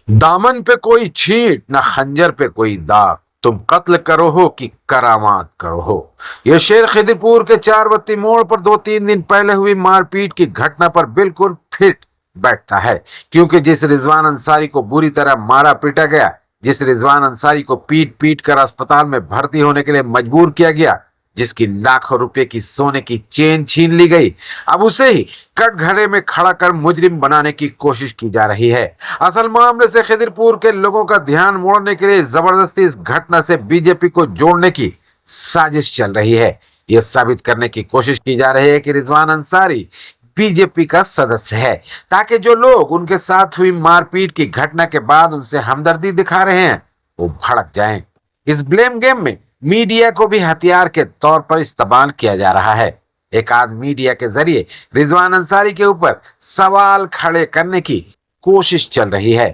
दामन पे कोई छींट ना खंजर पे कोई दाग, तुम कत्ल करो हो कि करामात करो हो। यह शेर खिदिरपुर के चार बत्ती मोड़ पर 2-3 दिन पहले हुई मारपीट की घटना पर बिल्कुल फिट बैठता है। क्योंकि जिस रिजवान अंसारी को बुरी तरह मारा पीटा गया, जिस रिजवान अंसारी को पीट पीट कर अस्पताल में भर्ती होने के लिए मजबूर किया गया, जिसकी लाखों रुपए की सोने की चेन छीन ली गई, अब उसे ही कटघरे में खड़ा कर मुजरिम बनाने की कोशिश की जा रही है। असल मामले से खिदिरपुर के लोगों का ध्यान मोड़ने के लिए जबरदस्ती इस घटना से बीजेपी को जोड़ने की साजिश चल रही है। यह साबित करने की कोशिश की जा रही है कि रिजवान अंसारी बीजेपी का सदस्य है, ताकि जो लोग उनके साथ हुई मारपीट की घटना के बाद उनसे हमदर्दी दिखा रहे हैं वो भड़क जाएं। इस ब्लेम गेम में मीडिया को भी हथियार के तौर पर इस्तेमाल किया जा रहा है। एक आध मीडिया के जरिए रिजवान अंसारी के ऊपर सवाल खड़े करने की कोशिश चल रही है।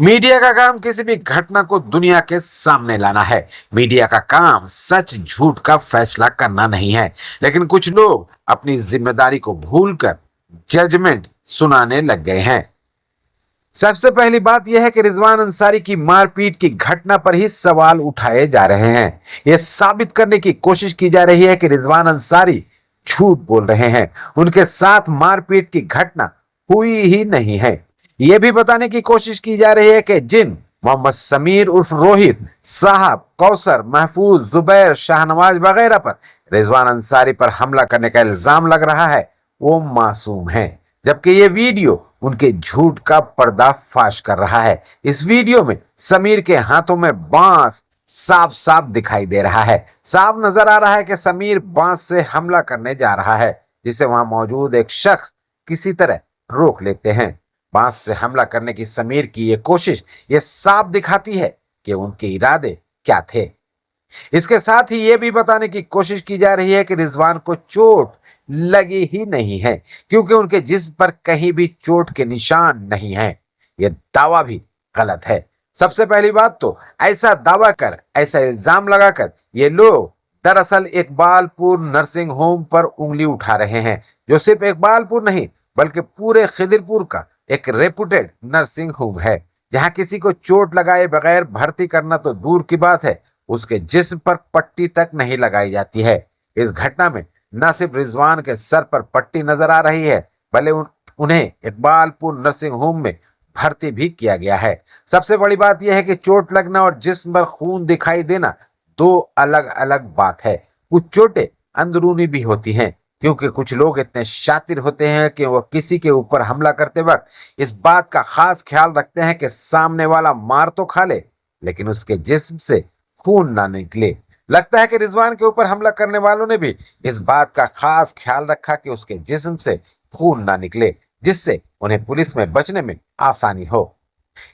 मीडिया का काम किसी भी घटना को दुनिया के सामने लाना है। मीडिया का काम सच झूठ का फैसला करना नहीं है। लेकिन कुछ लोग अपनी जिम्मेदारी को भूलकर जजमेंट सुनाने लग गए हैं। सबसे पहली बात यह है कि रिजवान अंसारी की मारपीट की घटना पर ही सवाल उठाए जा रहे हैं। यह साबित करने की कोशिश की जा रही है कि रिजवान अंसारी झूठ बोल रहे हैं, उनके साथ मारपीट की घटना हुई ही नहीं है। यह भी बताने की कोशिश की जा रही है कि जिन मोहम्मद समीर उर्फ रोहित, साहब, कौसर, महफूज, जुबैर, शाहनवाज वगैरह पर रिजवान अंसारी पर हमला करने का इल्जाम लग रहा है, वो मासूम हैं। जबकि ये वीडियो उनके झूठ का पर्दाफाश कर रहा है। इस वीडियो में समीर के हाथों में बांस साफ साफ दिखाई दे रहा है। साफ नजर आ रहा है कि समीर बांस से हमला करने जा रहा है, जिसे वहां मौजूद एक शख्स किसी तरह रोक लेते हैं। बांस से हमला करने की समीर की यह कोशिश ये साफ दिखाती है कि उनके इरादे क्या थे। इसके साथ ही यह भी बताने की कोशिश की जा रही है कि रिजवान को चोट लगी ही नहीं है, क्योंकि उनके जिस्म पर कहीं भी चोट के निशान नहीं है। यह दावा भी गलत है। सबसे पहली बात तो ऐसा दावा कर, ऐसा इल्जाम लगाकर ये लोग दरअसल इकबालपुर नर्सिंग होम पर उंगली उठा रहे हैं, जो सिर्फ इकबालपुर नहीं बल्कि पूरे खिदिरपुर का एक रेपुटेड नर्सिंग होम है, जहां किसी को चोट लगाए बगैर भर्ती करना तो दूर की बात है, उसके जिस्म पर पट्टी तक नहीं लगाई जाती है। इस घटना में न सिर्फ रिजवान के सर पर पट्टी नजर आ रही है, भले उन्हें इकबालपुर नर्सिंग होम में भर्ती भी किया गया है। सबसे बड़ी बात यह है कि चोट लगना और जिस्म पर खून दिखाई देना दो अलग अलग बात है। कुछ चोटें अंदरूनी भी होती हैं, क्योंकि कुछ लोग इतने शातिर होते हैं कि वो किसी के ऊपर हमला करते वक्त इस बात का खास ख्याल रखते हैं कि सामने वाला मार तो खा ले, लेकिन उसके जिस्म से खून ना निकले। लगता है कि रिजवान के ऊपर हमला करने वालों ने भी इस बात का खास ख्याल रखा कि उसके जिस्म से खून ना निकले, जिससे उन्हें पुलिस में बचने में आसानी हो।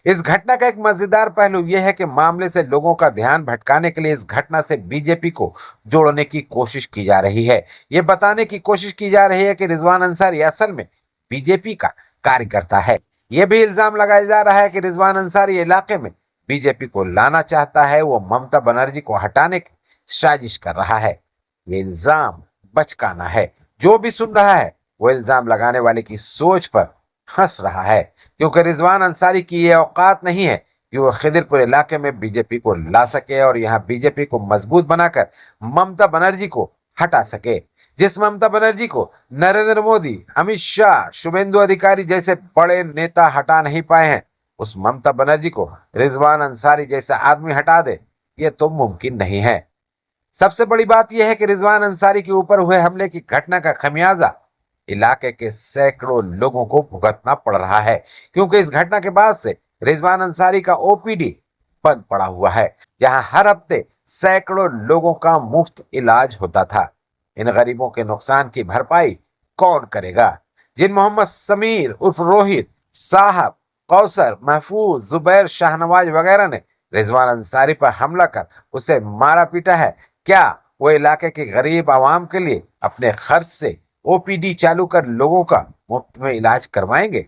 इस घटना का एक मजेदार पहलू यह है कि मामले से लोगों का ध्यान भटकाने के लिए इस घटना से बीजेपी को जोड़ने की कोशिश की जा रही है। यह बताने की कोशिश की जा रही है कि रिजवान अंसारी असल में बीजेपी का कार्यकर्ता है। यह भी इल्जाम लगाया जा रहा है कि रिजवान अंसारी इलाके में बीजेपी को लाना चाहता है, वो ममता बनर्जी को हटाने की साजिश कर रहा है। ये इल्जाम बचकाना है। जो भी सुन रहा है वो इल्जाम लगाने वाले की सोच पर हंस रहा है, क्योंकि रिजवान अंसारी की ये औकात नहीं है कि वो खिदिरपुर इलाके में बीजेपी को ला सके और यहाँ बीजेपी को मजबूत बनाकर ममता बनर्जी को हटा सके। जिस ममता बनर्जी को नरेंद्र मोदी, अमित शाह, शुभेंदु अधिकारी जैसे बड़े नेता हटा नहीं पाए हैं, उस ममता बनर्जी को रिजवान अंसारी जैसा आदमी हटा दे, ये तो मुमकिन नहीं है। सबसे बड़ी बात यह है कि रिजवान अंसारी के ऊपर हुए हमले की घटना का खमियाजा इलाके के सैकड़ों लोगों को भुगतना पड़ रहा है, क्योंकि इस घटना के बाद से रिजवान अंसारी का ओपीडी बंद पड़ा हुआ है, जहां हर हफ्ते सैकड़ों लोगों का मुफ्त इलाज होता था। इन गरीबों के नुकसान की भरपाई कौन करेगा? जिन मोहम्मद समीर उर्फ रोहित, साहब, कौसर, महफूज, जुबैर, शाहनवाज वगैरह ने रिजवान अंसारी पर हमला कर उसे मारा पीटा है, क्या वो इलाके के गरीब आवाम के लिए अपने खर्च से ओपीडी चालू कर लोगों का मुफ्त में इलाज करवाएंगे?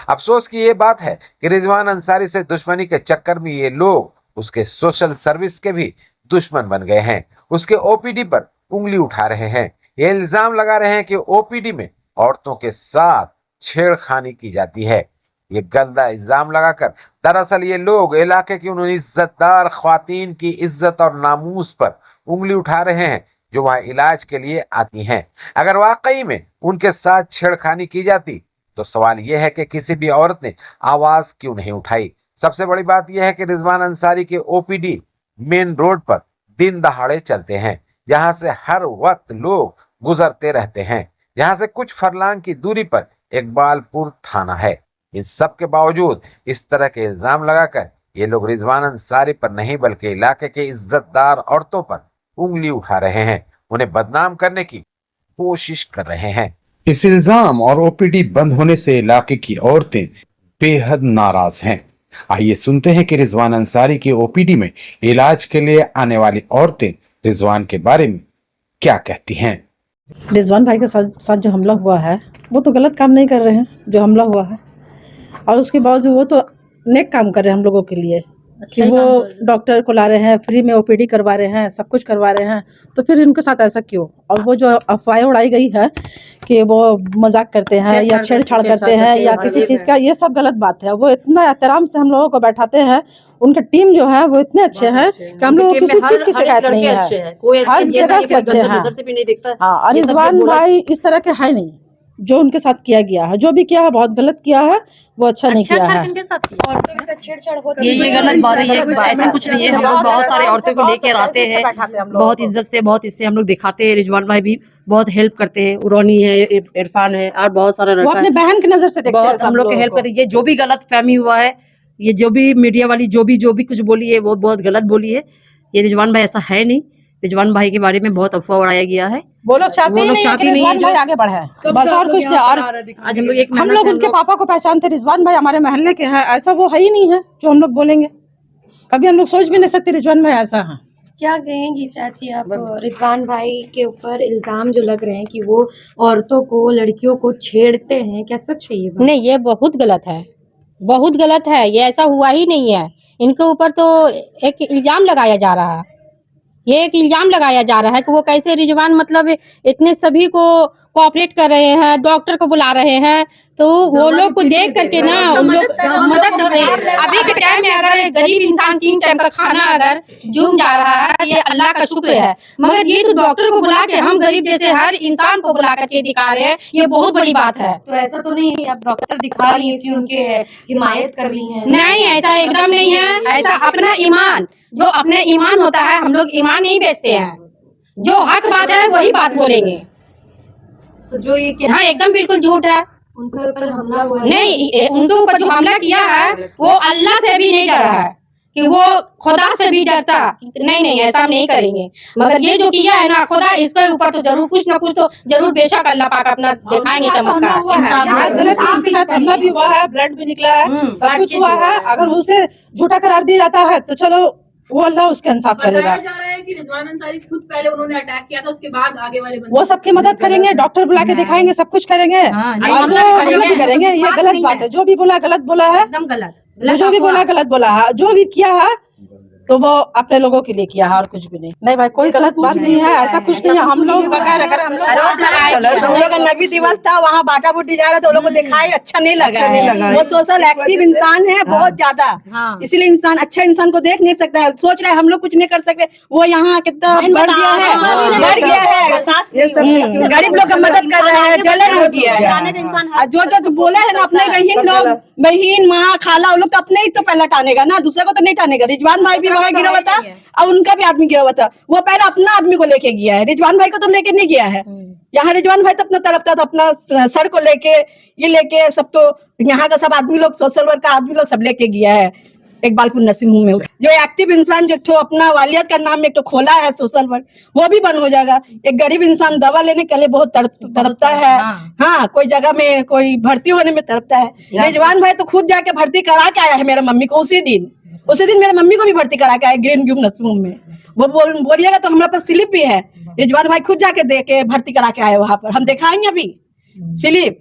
अफसोस की ये बात है कि रिजवान अंसारी से दुश्मनी के चक्कर में ये लोग उसके सोशल सर्विस के भी दुश्मन बन गए हैं। उसके ओपीडी पर उंगली उठा रहे हैं। ये इल्जाम लगा रहे हैं कि ओपीडी में औरतों के साथ छेड़खानी की जाती है। ये गंदा इल्जाम लगाकर दरअसल ये लोग इलाके की उन इज्जतदार ख्वातीन की इज्जत और नामूस पर उंगली उठा रहे हैं जो वहां इलाज के लिए आती हैं। अगर वाकई में उनके साथ छेड़खानी की जाती तो सवाल यह है कि किसी भी औरत ने आवाज क्यों नहीं उठाई। सबसे बड़ी बात यह है कि रिजवान अंसारी के ओपीडी मेन रोड पर दिन दहाड़े चलते हैं, जहां से हर वक्त लोग गुजरते रहते हैं। यहाँ से कुछ फरलांग की दूरी पर इकबालपुर थाना है। इन सब के बावजूद इस तरह के इल्जाम लगाकर ये लोग रिजवान अंसारी पर नहीं बल्कि इलाके के इज्जतदार औरतों पर उंगली उठा रहे हैं, उन्हें बदनाम करने की कोशिश कर रहे हैं। इस इल्जाम और ओपीडी बंद होने से इलाके की औरतें बेहद नाराज हैं। आइए सुनते हैं कि रिजवान अंसारी के ओपीडी में इलाज के लिए आने वाली औरतें रिजवान के बारे में क्या कहती हैं। रिजवान भाई के साथ जो हमला हुआ है वो तो गलत काम नहीं कर रहे हैं, जो हमला हुआ है, और उसके बावजूद वो तो नेक काम कर रहे हैं हम लोगों के लिए कि वो डॉक्टर को ला रहे हैं, फ्री में ओपीडी करवा रहे हैं, सब कुछ करवा रहे हैं, तो फिर इनके साथ ऐसा क्यों। और वो जो अफवाहें उड़ाई गई है कि वो मजाक करते हैं या छेड़छाड़ करते हैं या किसी चीज़ का, ये सब गलत बात है। वो इतना एहतराम से हम लोगों को बैठाते हैं, उनका टीम जो है वो इतने अच्छे हैं कि हम लोगों को किसी चीज़ की शिकायत नहीं है, हर जगह के अच्छे हैं। हाँ, और रिजवान भाई इस तरह के है नहीं। जो उनके साथ किया गया है, जो भी किया है बहुत गलत किया है, वो अच्छा नहीं किया है। औरतों के साथ छेड़छाड़ होती है, ये गलत बात है। कुछ ऐसा कुछ नहीं है। हम लोग बहुत सारे औरतों को लेकर आते हैं, बहुत इज्जत से, बहुत इससे हम लोग दिखाते हैं। रिजवान भाई भी बहुत हेल्प करते हैं, उरोनी है, इरफान है, और बहुत सारा वो अपने बहन की नजर से देखते हैं, बहुत हम लोग के हेल्प करते हैं। ये जो भी गलत फहमी हुआ है, ये जो भी मीडिया वाली जो भी कुछ बोली है, वो बहुत गलत बोली है। ये रिजवान भाई ऐसा है नहीं। रिजवान भाई के बारे में बहुत अफवाह उड़ाया गया है। वो लोग चाहते नहीं है कि रिजवान भाई आगे बढ़े, बस और कुछ नहीं। और आज हम लोग उनके पापा को पहचानते, रिजवान भाई हमारे मोहल्ले के हैं, ऐसा वो है ही नहीं है जो हम लोग बोलेंगे। कभी हम लोग सोच भी नहीं सकते रिजवान भाई ऐसा है। क्या कहेंगी चाची आप रिजवान भाई के ऊपर इल्जाम जो लग रहे हैं कि वो औरतों को, लड़कियों को छेड़ते हैं, क्या सच है ये बात? नहीं, ये बहुत गलत है, बहुत गलत है। ये ऐसा हुआ ही नहीं है। इनके ऊपर तो एक इल्जाम लगाया जा रहा है, ये एक इल्जाम लगाया जा रहा है कि वो कैसे रिजवान मतलब इतने सभी को कोऑपरेट कर रहे हैं, डॉक्टर को बुला रहे हैं, तो वो लोग को देख करके ना उन लोग मदद कर रहे हैं। अभी के टाइम में अगर गरीब इंसान 3 टाइम का खाना अगर जूम जा रहा है, ये अल्लाह का शुक्र है। मगर ये तो डॉक्टर को बुला के हम गरीब जैसे हर इंसान को बुला करके दिखा रहे हैं, ये बहुत बड़ी बात है। तो ऐसा तो नहीं है आप डॉक्टर दिखा रही हैं कि उनके हिमायत कर रही हैं? नहीं, ऐसा एकदम नहीं है। ऐसा अपना ईमान, जो अपने ईमान होता है, हम लोग ईमान नहीं बेचते हैं। जो हक बात है वही बात बोलेंगे। तो जो ये हाँ, एकदम बिल्कुल झूठ है। उनके ऊपर हमला हुआ नहीं, उनके ऊपर जो हमला किया है वो अल्लाह से भी नहीं डरा है कि वो खुदा से भी डरता। नहीं, ऐसा हम नहीं करेंगे। मगर ये जो किया है ना, खुदा इसके ऊपर तो जरूर कुछ ना कुछ तो जरूर बेशक अल्लाह पाक अपना दिखाएंगे चमत्कार। आपके साथ हमला भी हुआ है, ब्लड भी निकला है, सब कुछ हुआ है। अगर उसे झूठा करार दिया जाता है तो चलो वो अल्लाह उसके इंसाफ करेगा। जा रहा है कि रिजवान अंसारी खुद पहले उन्होंने अटैक किया था, उसके बाद आगे वाले वो सबकी मदद करेंगे, डॉक्टर बुला के दिखाएंगे, सब कुछ करेंगे और वो हमला भी करेंगे। ये गलत बात है, जो भी बोला गलत बोला है, एकदम गलत। जो भी बोला गलत बोला है, जो भी किया है तो वो अपने लोगों के लिए किया है और कुछ भी नहीं। नहीं भाई, कोई गलत बात नहीं है, ऐसा कुछ नहीं है। हम लोग अगर हम लोग का नबी दिवस था, वहाँ बाटा बूटी जा रहा था, वो लोग को दिखाई अच्छा नहीं लगा। वो सोशल एक्टिव इंसान है बहुत ज्यादा, इसलिए इंसान अच्छा इंसान को देख नहीं सकता है। सोच रहे हम लोग कुछ नहीं कर सकते, वो यहाँ कितना बढ़ गया है, गरीब लोग का मदद कर रहा है, जलन हो गया है। जो बोले है ना अपने बहन लोग, बहन माँ खाला, वो लोग तो अपने ही तो पहले टानेगा ना, दूसरे को तो नहीं टानेगा। रिजवान भाई भी वहाँ गिरा हुआ था और उनका भी आदमी गिरा हुआ था, वो पहले अपना आदमी को लेके गया है, रिजवान भाई को तो लेके नहीं गया है। यहाँ रिजवान भाई तो अपना तरफता था, अपना सर को लेके, ये लेके सब, तो यहाँ का सब आदमी लोग, सोशल वर्क का आदमी लोग सब लेके गया है इकबालपुर नसीम में। जो एक्टिव इंसान जो अपना वालियत का नाम एक तो खोला है सोशल वर्क, वो भी बंद हो जाएगा। एक गरीब इंसान दवा लेने के लिए बहुत तड़पता है, हाँ, कोई जगह में कोई भर्ती होने में तड़पता है। रिजवान भाई तो खुद जाके भर्ती करा के आया है मेरा मम्मी को, उसी दिन मेरे मम्मी को भी भर्ती करा के आया ग्रीन व्यू नसीम में। वो बोलिएगा तो हमारे पास स्लिप भी है, रिजवान भाई खुद जाके दे के भर्ती करा के आए वहां पर, हम दिखाएंगे अभी स्लिप।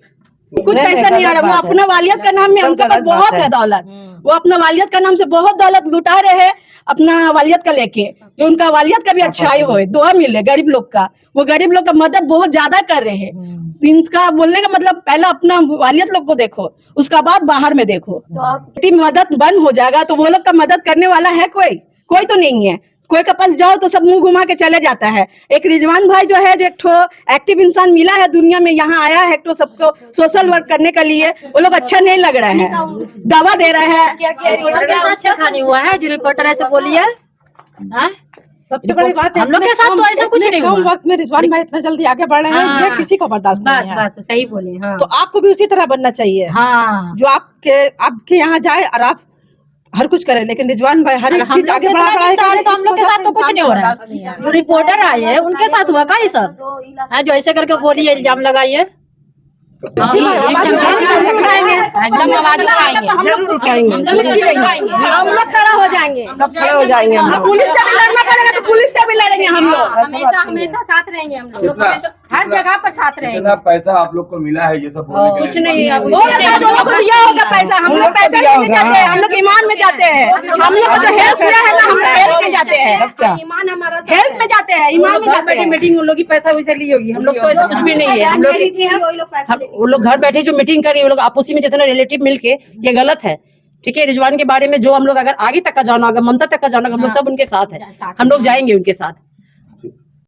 कुछ पैसा नहीं आ रहा, वो अपना वालियत का नाम में उनके पास बहुत है दौलत, वो अपना वालियत का नाम से बहुत दौलत लुटा रहे हैं अपना वालियत का लेके, जो उनका वालियत का भी अच्छाई हो, दुआ मिले गरीब लोग का, वो गरीब लोग का मदद बहुत ज्यादा कर रहे हैं। इनका बोलने का मतलब पहला अपना वालियत लोग को देखो, उसका बाद बाहर में देखो। तो मदद बंद हो जाएगा तो वो लोग का मदद करने वाला है कोई तो नहीं है। कोई के पास जाओ तो सब मुंह घुमा के चले जाता है। एक रिजवान भाई जो है, जो एक ठो एक्टिव इंसान मिला है दुनिया में, यहाँ आया है तो सबको सोशल वर्क करने के लिए, वो लोग अच्छा नहीं लग रहा है, दवा दे रहा है। हुआ है जो रिपोर्टर ऐसे बोली है। सबसे बड़ी बात है हम लोग के साथ तो ऐसा कुछ नहीं हुआ। कम वक्त में रिजवान भाई इतना जल्दी आगे बढ़ रहे हैं, ये किसी को बर्दाश्त नहीं है। बस सही बोले। हाँ। तो आपको भी उसी तरह बनना चाहिए। हाँ। जो आपके यहाँ जाए और आप हर कुछ करें, लेकिन रिजवान भाई हर एक चीज आगे बढ़ा है। तो हम लोग के साथ तो कुछ नहीं हो रहा है। जो रिपोर्टर आए हैं उनके साथ हुआ का ये सब है, जो ऐसे करके बोलिए, इल्जाम लगाइए, एकदम आवाज उठाएंगे, जरूर उठाएंगे, हम लोग खड़ा हो जाएंगे, सब खड़े हो जाएंगे। पुलिस से भी लड़ना पड़ेगा तो पुलिस से भी लड़ेंगे हम लोग, हमेशा साथ रहेंगे हम लोग, हर जगह पर साथ रहेंगे। कितना पैसा आप लोग को मिला है ये सब बोलने के लिए? कुछ नहीं है, वो लोगों को दिया होगा पैसा, हम लोग पैसा लेने जाते हैं, हम लोग ईमान में जाते हैं, हम लोग को जो हेल्प किया है ना, हम लोग हेल्प में जाते हैं, हेल्प में जाते हैं, ईमान में जाते हैं। मीटिंग उन लोग की पैसा वैसे ली होगी, हम लोग तो ऐसा कुछ भी नहीं है। हम लोग घर बैठे जो मीटिंग करी, वो लोग आपसी में जितने रिलेटिव मिलके, ये गलत है। ठीक है, रिजवान के बारे में जो हम लोग अगर आगे तक का जाना होगा, ममता तक का जाना होगा, हम लोग सब उनके साथ है, हम लोग जाएंगे उनके साथ।